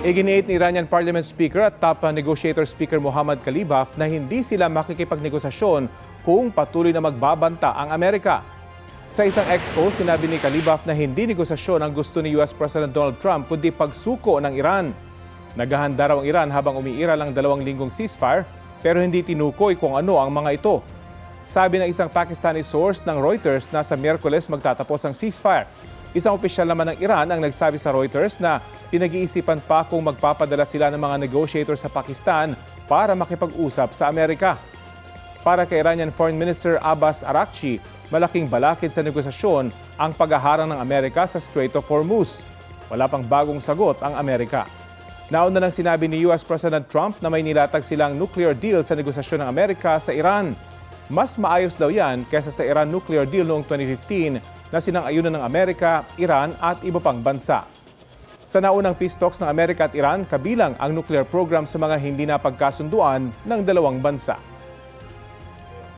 Iginiit ni Iranian Parliament Speaker at top negotiator Speaker Mohammad Khalibaf na hindi sila makikipagnegosasyon kung patuloy na magbabanta ang Amerika. Sa isang expo, sinabi ni Khalibaf na hindi negosasyon ang gusto ni US President Donald Trump kundi pagsuko ng Iran. Naghahanda raw ang Iran habang umiiral ang 2 linggong ceasefire pero hindi tinukoy kung ano ang mga ito. Sabi ng isang Pakistani source ng Reuters na sa Miyerkules magtatapos ang ceasefire. Isang opisyal naman ng Iran ang nagsabi sa Reuters na pinag-iisipan pa kung magpapadala sila ng mga negotiator sa Pakistan para makipag-usap sa Amerika. Para kay Iranian Foreign Minister Abbas Araghchi, malaking balakid sa negosasyon ang paghaharang ng Amerika sa Strait of Hormuz. Wala pang bagong sagot ang Amerika. Nauna nang sinabi ni US President Trump na may nilatag silang nuclear deal sa negosasyon ng Amerika sa Iran. Mas maayos daw yan kaysa sa Iran nuclear deal noong 2015 na sinang-ayunan ng Amerika, Iran at iba pang bansa. Sa naunang peace talks ng Amerika at Iran, kabilang ang nuclear program sa mga hindi napagkasunduan ng dalawang bansa.